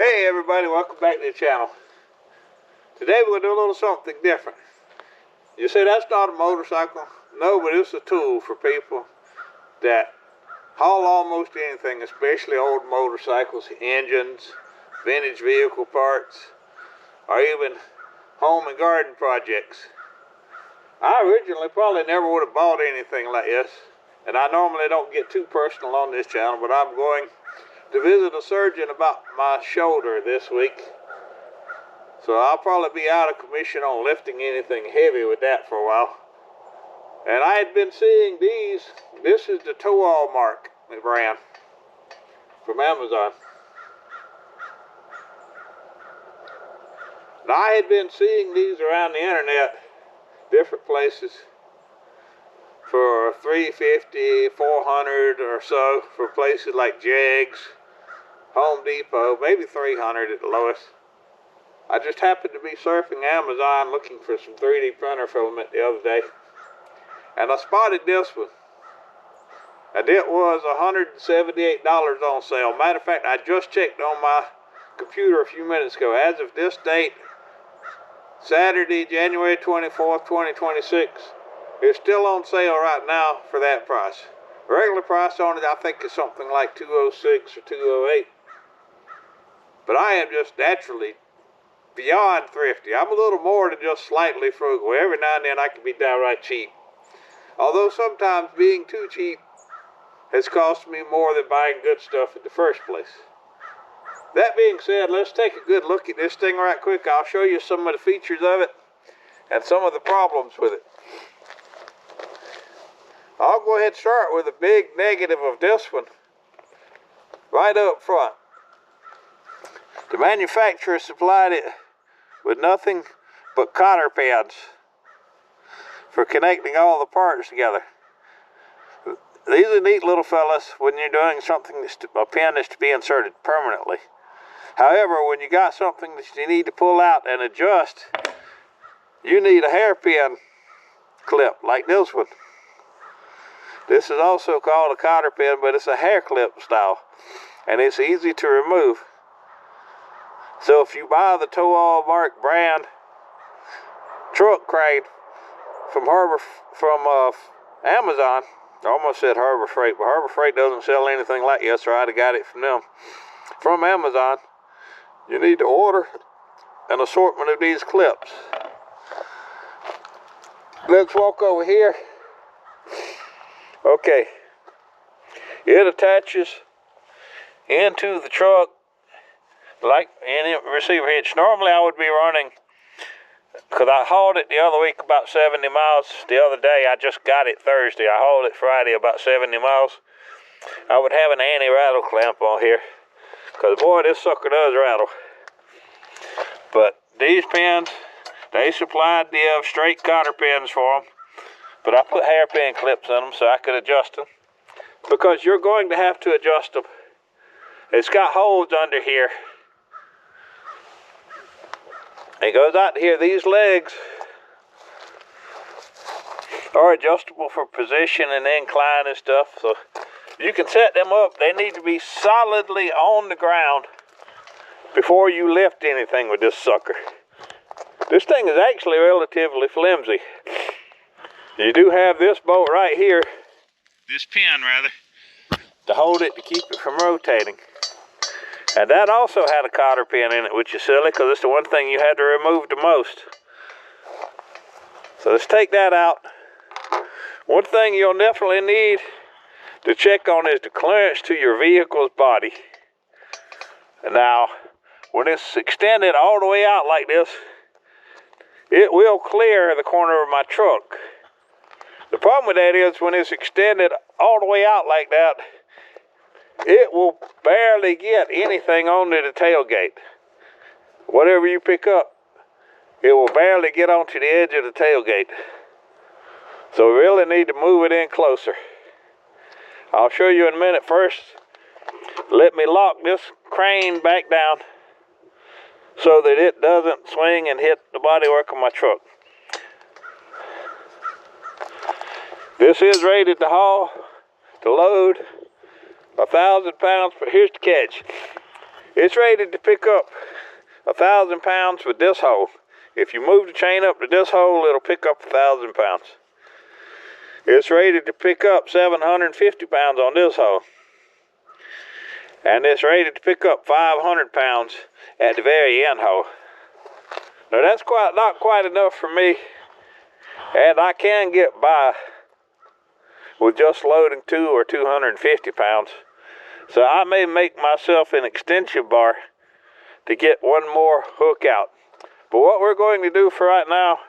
Hey everybody, welcome back to the channel. Today we're going to do a little something different. You say that's not a motorcycle? No, but it's a tool for people that haul almost anything, especially old motorcycles, engines, vintage vehicle parts, or even home and garden projects. I originally probably never would have bought anything like this, and I normally don't get too personal on this channel, but I'm going to visit a surgeon about my shoulder this week. So I'll probably be out of commission on lifting anything heavy with that for a while. And I had been seeing these. This is the Towallmark brand from Amazon. Now I had been seeing these around the internet, different places, for $350, $400 or so, for places like Jegs, Home Depot, maybe $300 at the lowest. I just happened to be surfing Amazon looking for some 3D printer filament the other day, and I spotted this one. And it was $178 on sale. Matter of fact, I just checked on my computer a few minutes ago. As of this date, Saturday, January 24th, 2026, it's still on sale right now for that price. Regular price on it, I think, is something like $206 or $208. But I am just naturally beyond thrifty. I'm a little more than just slightly frugal. Every now and then I can be downright cheap. Although sometimes being too cheap has cost me more than buying good stuff in the first place. That being said, let's take a good look at this thing right quick. I'll show you some of the features of it and some of the problems with it. I'll go ahead and start with a big negative of this one right up front. The manufacturer supplied it with nothing but cotter pins for connecting all the parts together. These are neat little fellas when you're doing something that's a pin that's to be inserted permanently. However, when you got something that you need to pull out and adjust, you need a hairpin clip like this one. This is also called a cotter pin, but it's a hair clip style, and it's easy to remove. So if you buy the Towallmark brand truck crane from Amazon, I almost said Harbor Freight, but Harbor Freight doesn't sell anything like this, or I'd have got it from them. From Amazon, you need to order an assortment of these clips. Let's walk over here. Okay, it attaches into the truck like any receiver hitch. Normally I would be running, because I hauled it the other week about 70 miles. The other day, I just got it Thursday. I hauled it Friday about 70 miles. I would have an anti-rattle clamp on here, because boy, this sucker does rattle. But these pins, they supplied the straight cotter pins for them, but I put hairpin clips in them so I could adjust them, because you're going to have to adjust them. It's got holes under here. It goes out here. These legs are adjustable for position and incline and stuff, so you can set them up. They need to be solidly on the ground before you lift anything with this sucker. This thing is actually relatively flimsy. You do have this bolt right here, this pin rather, to hold it to keep it from rotating. And that also had a cotter pin in it, which is silly, because it's the one thing you had to remove the most. So let's take that out. One thing you'll definitely need to check on is the clearance to your vehicle's body. And now, when it's extended all the way out like this, it will clear the corner of my truck. The problem with that is when it's extended all the way out like that, it will barely get anything onto the tailgate. Whatever you pick up, it will barely get onto the edge of the tailgate. So we really need to move it in closer. I'll show you in a minute. First, let me lock this crane back down so that it doesn't swing and hit the bodywork of my truck. This is rated to haul, to load 1,000 pounds, but here's the catch. It's rated to pick up 1,000 pounds with this hole. If you move the chain up to this hole, it'll pick up 1,000 pounds. It's rated to pick up 750 pounds on this hole. And it's rated to pick up 500 pounds at the very end hole. Now that's not quite enough for me, and I can get by with just loading 2 or 250 pounds. So I may make myself an extension bar to get one more hook out. But what we're going to do for right now,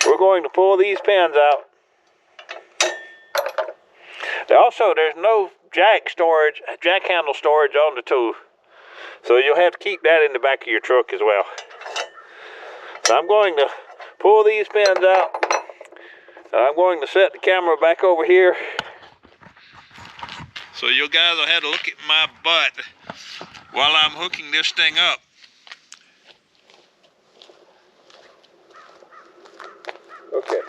we're going to pull these pins out. Also, there's no jack handle storage on the tool. So you'll have to keep that in the back of your truck as well. So I'm going to pull these pins out. And I'm going to set the camera back over here. So you guys will have to look at my butt while I'm hooking this thing up. Okay.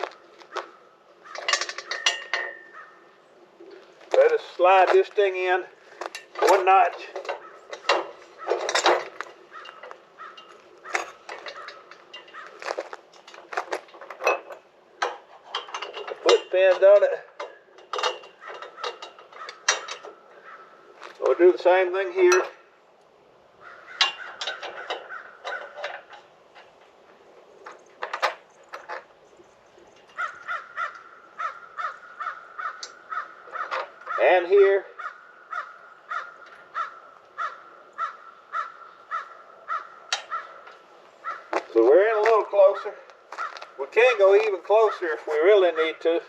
Let us slide this thing in one notch. Put pins on it. We'll do the same thing here. And here. So we're in a little closer. We can go even closer if we really need to.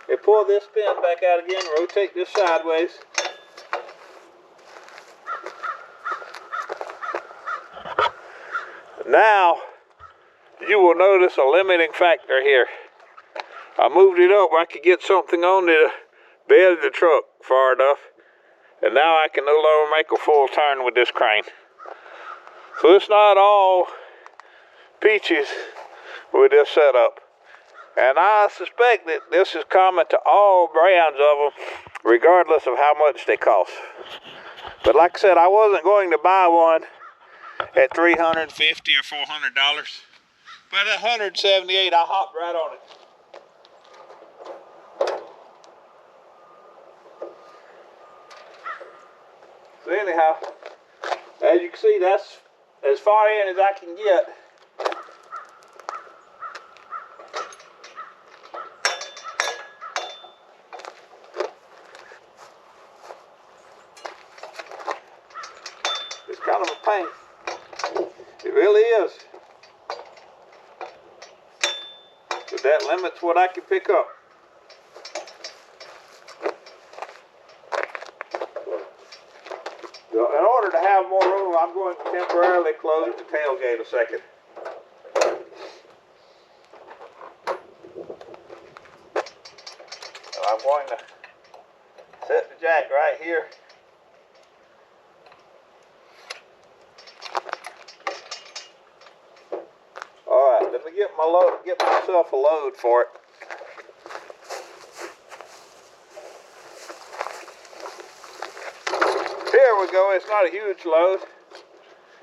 And pull this pin back out again, rotate this sideways. Now, you will notice a limiting factor here. I moved it up where I could get something on the bed of the truck far enough, and now I can no longer make a full turn with this crane. So it's not all peaches with this setup. And I suspect that this is common to all brands of them, regardless of how much they cost. But like I said, I wasn't going to buy one at $350 or $400, but at $178, I hopped right on it. So anyhow, as you can see, that's as far in as I can get. It's kind of a pain. It really is. But that limits what I can pick up. In order to have more room, I'm going to temporarily close the tailgate a second. So I'm going to set the jack right here. Alright, let me get myself a load for it. Here we go, it's not a huge load.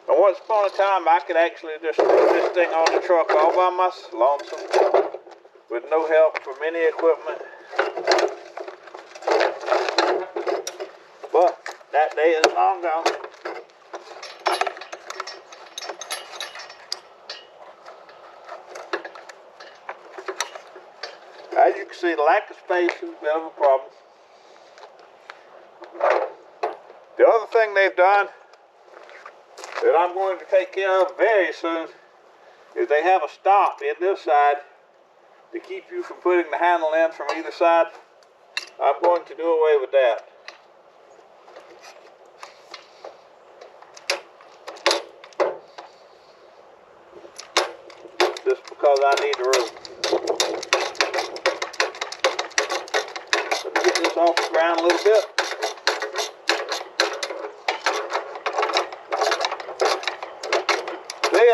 And once upon a time I could actually just throw this thing on the truck all by myself, lonesome, with no help from any equipment. But that day is long gone. As you can see, the lack of space is a bit of a problem. The other thing they've done that I'm going to take care of very soon is they have a stop in this side to keep you from putting the handle in from either side. I'm going to do away with that. Just because I need the room. Let me get this off the ground a little bit.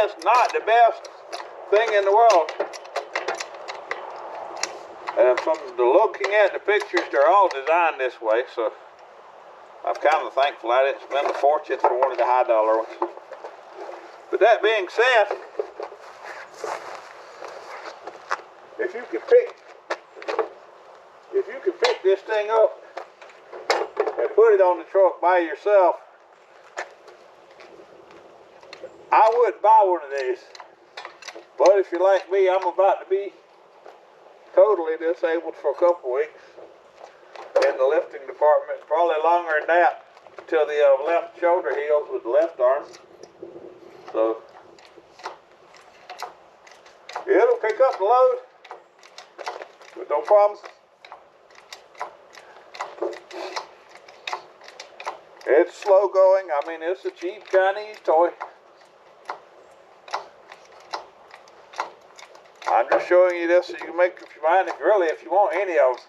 It's not the best thing in the world. And from the looking at the pictures, they're all designed this way, so I'm kind of thankful I didn't spend a fortune for one of the high dollar ones. But that being said, if you can pick this thing up and put it on the truck by yourself, I wouldn't buy one of these. But if you're like me, I'm about to be totally disabled for a couple weeks in the lifting department, probably longer than that, till the left shoulder heals with the left arm. So it'll pick up the load with no problem. It's slow going. I mean, it's a cheap Chinese toy. I'm just showing you this so you can make up your mind if you want any of them.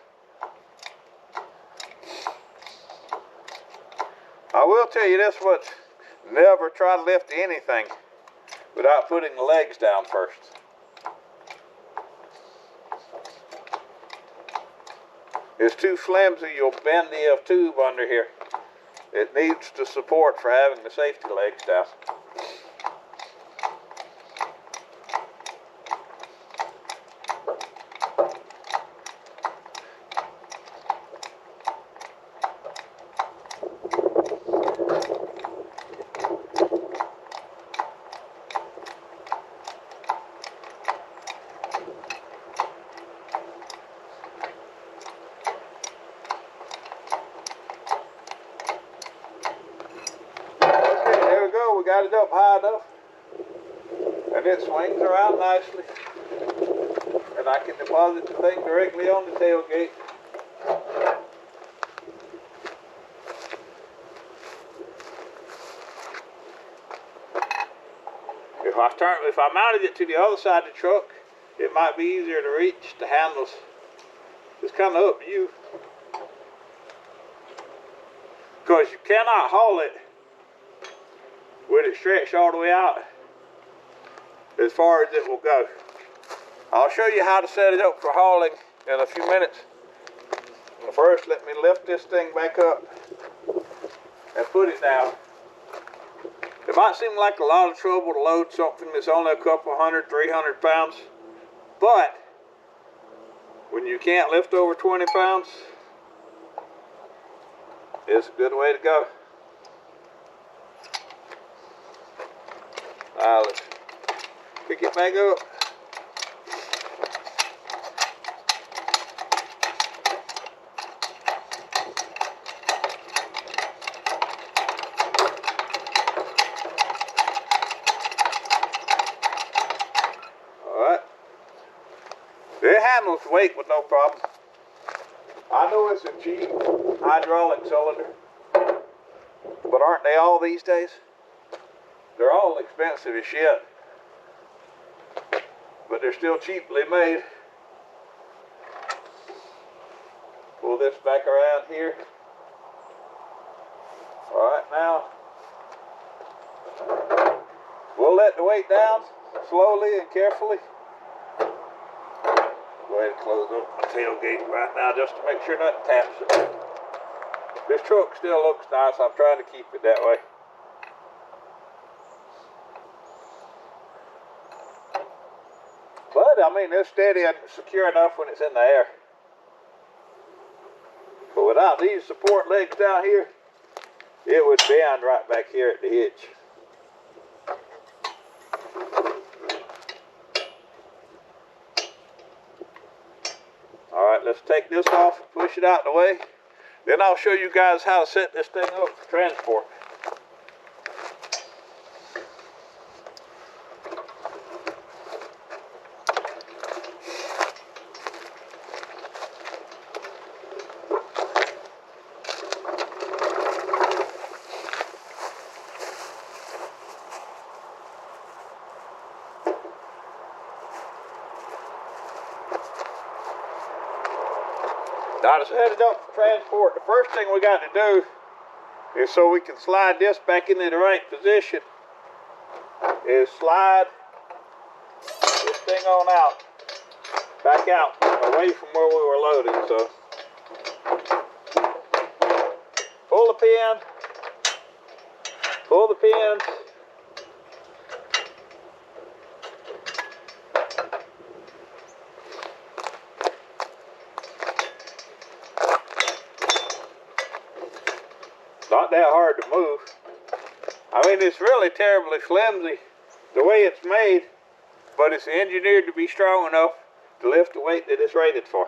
I will tell you this much, never try to lift anything without putting the legs down first. It's too flimsy, you'll bend the tube under here. It needs the support for having the safety legs down. We got it up high enough, and it swings around nicely, and I can deposit the thing directly on the tailgate. If I mounted it to the other side of the truck, it might be easier to reach the handles. It's kind of up to you, because you cannot haul it with it stretched all the way out as far as it will go. I'll show you how to set it up for hauling in a few minutes. First, let me lift this thing back up and put it down. It might seem like a lot of trouble to load something that's only a couple 100, 300 pounds, but when you can't lift over 20 pounds, it's a good way to go. Now let's pick it back up. Alright. It handles weight with no problem. I know it's a cheap hydraulic cylinder, but aren't they all these days? They're all expensive as shit, but they're still cheaply made. Pull this back around here. Alright, now we'll let the weight down slowly and carefully. Go ahead and close up the tailgate right now just to make sure nothing taps it. This truck still looks nice. I'm trying to keep it that way. But, I mean, it's steady and secure enough when it's in the air. But without these support legs down here, it would bend right back here at the hitch. Alright, let's take this off and push it out the way. Then I'll show you guys how to set this thing up for transport. Now to set it up for transport, the first thing we got to do is, so we can slide this back into the right position, is slide this thing on out, back out, away from where we were loading. So pull the pin not that hard to move. I mean, it's really terribly flimsy the way it's made, but it's engineered to be strong enough to lift the weight that it's rated for.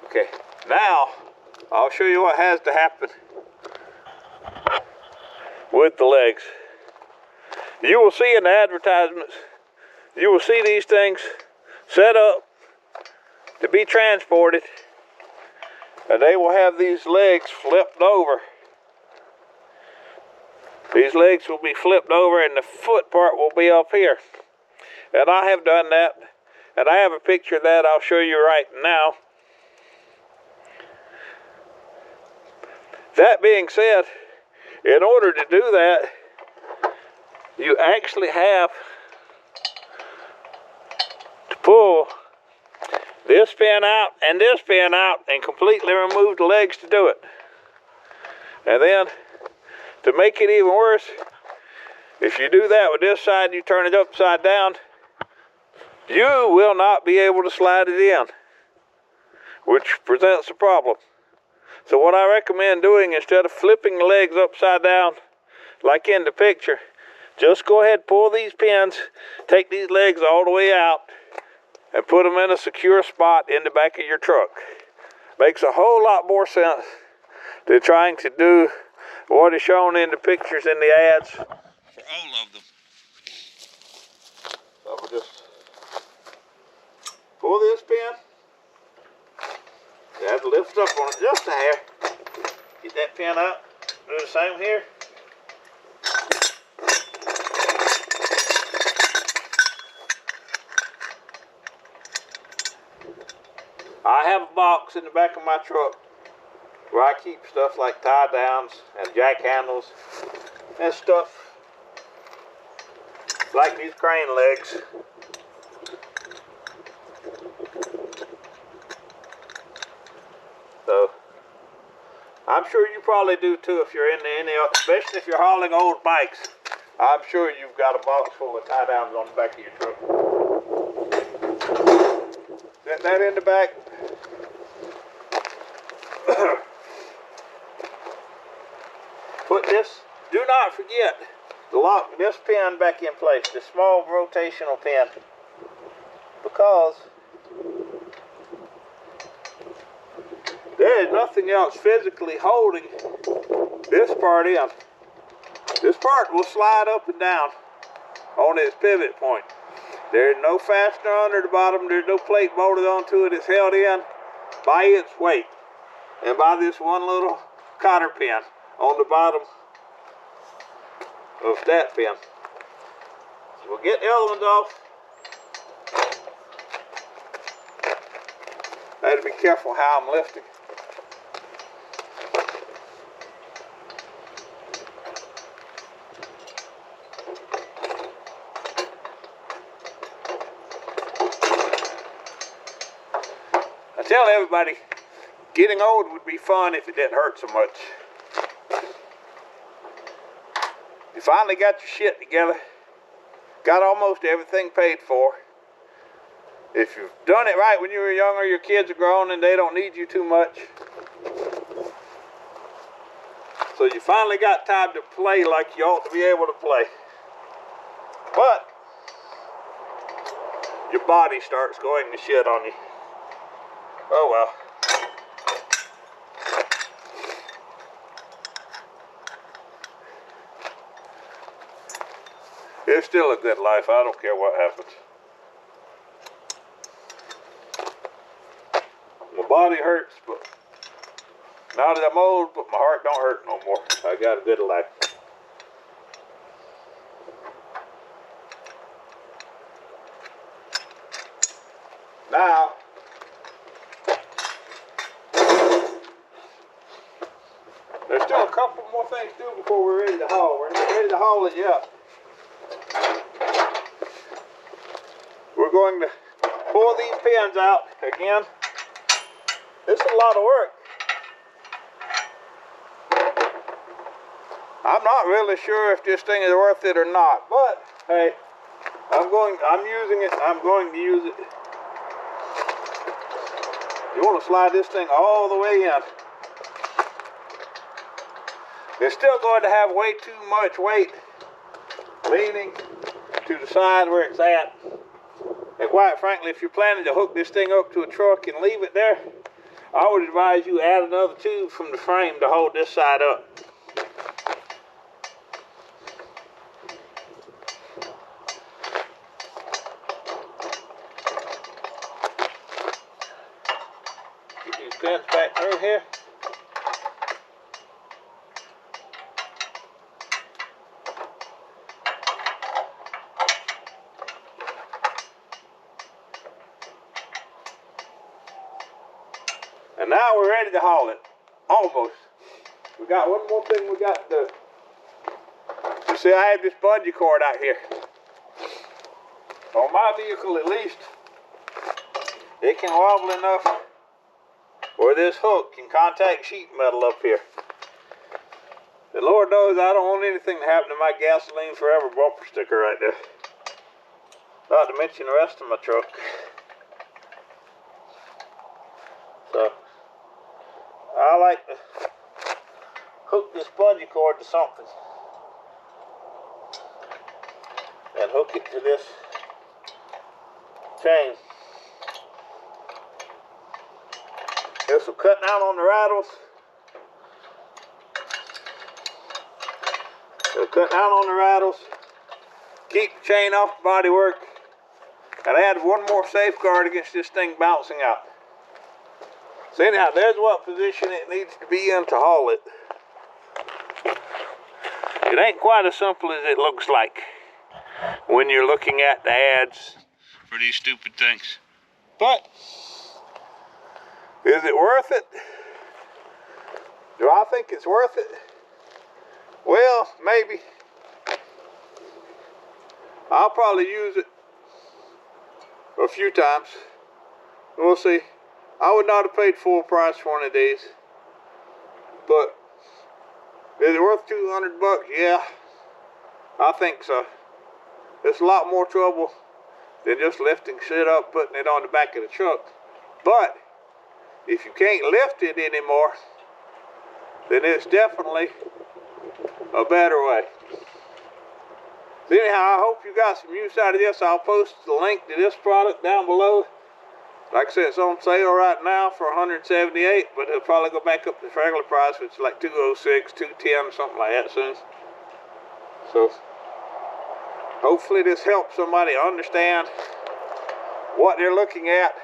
Okay, now I'll show you what has to happen with the legs. You will see in the advertisements, you will see these things set up to be transported, and they will have these legs flipped over. These legs will be flipped over and the foot part will be up here. And I have done that, and I have a picture of that I'll show you right now. That being said, in order to do that, you actually have to pull this pin out and this pin out and completely remove the legs to do it. And then, to make it even worse, if you do that with this side, you turn it upside down, you will not be able to slide it in, which presents a problem. So what I recommend doing, instead of flipping the legs upside down like in the picture, just go ahead and pull these pins, take these legs all the way out, and put them in a secure spot in the back of your truck. Makes a whole lot more sense than trying to do what is shown in the pictures in the ads for all of them. So we'll just pull this pin. You have to lift up on it just a hair. Get that pin out. Do the same here. I have a box in the back of my truck where I keep stuff like tie downs and jack handles and stuff like these crane legs. So I'm sure you probably do too if you're into any, especially if you're hauling old bikes. I'm sure you've got a box full of tie downs on the back of your truck. Set that in the back. Put this, do not forget to lock this pin back in place, this small rotational pin, because there is nothing else physically holding this part in. This part will slide up and down on its pivot point. There is no fastener under the bottom. There's no plate bolted onto it. It's held in by its weight and by this one little cotter pin on the bottom of that pin. So we'll get the other ones off. I have to be careful how I'm lifting. I tell everybody, getting old would be fun if it didn't hurt so much. You finally got your shit together, got almost everything paid for. If you've done it right when you were younger, your kids are grown and they don't need you too much. So you finally got time to play like you ought to be able to play. But your body starts going to shit on you. Oh well. It's still a good life. I don't care what happens. My body hurts, but now that I'm old, but my heart don't hurt no more. I got a good life. Now, there's still a couple more things to do before we're ready to haul. We're not ready to haul it yet. We're going to pull these pins out again. This is a lot of work. I'm not really sure if this thing is worth it or not, but hey, I'm using it. I'm going to use it. You want to slide this thing all the way in. It's still going to have way too much weight leaning to the side where it's at. And quite frankly, if you're planning to hook this thing up to a truck and leave it there, I would advise you add another tube from the frame to hold this side up. Get these pins back through here. And now we're ready to haul it. Almost. We got one more thing we got to do. You see, I have this bungee cord out here. On my vehicle, at least, it can wobble enough where this hook can contact sheet metal up here. And Lord knows I don't want anything to happen to my gasoline forever bumper sticker right there. Not to mention the rest of my truck. So, I like to hook this bungee cord to something and hook it to this chain. This will cut down on the rattles. It'll cut down on the rattles, keep the chain off the bodywork, and add one more safeguard against this thing bouncing out. So anyhow, there's what position it needs to be in to haul it. It ain't quite as simple as it looks like when you're looking at the ads for these stupid things. But, is it worth it? Do I think it's worth it? Well, maybe. I'll probably use it a few times. We'll see. I would not have paid full price for one of these. But, is it worth $200? Yeah, I think so. It's a lot more trouble than just lifting shit up, putting it on the back of the truck. But, if you can't lift it anymore, then it's definitely a better way. So anyhow, I hope you got some use out of this. I'll post the link to this product down below. Like I said, it's on sale right now for $178, but it'll probably go back up to its regular price, which is like $206, $210, something like that soon. So, hopefully this helps somebody understand what they're looking at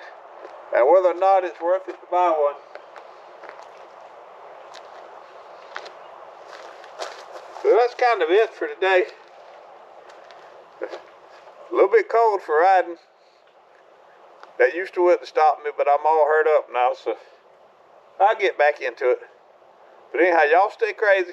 and whether or not it's worth it to buy one. So that's kind of it for today. A little bit cold for riding. That used to wouldn't stop me, but I'm all hurt up now, so I'll get back into it. But anyhow, y'all stay crazy.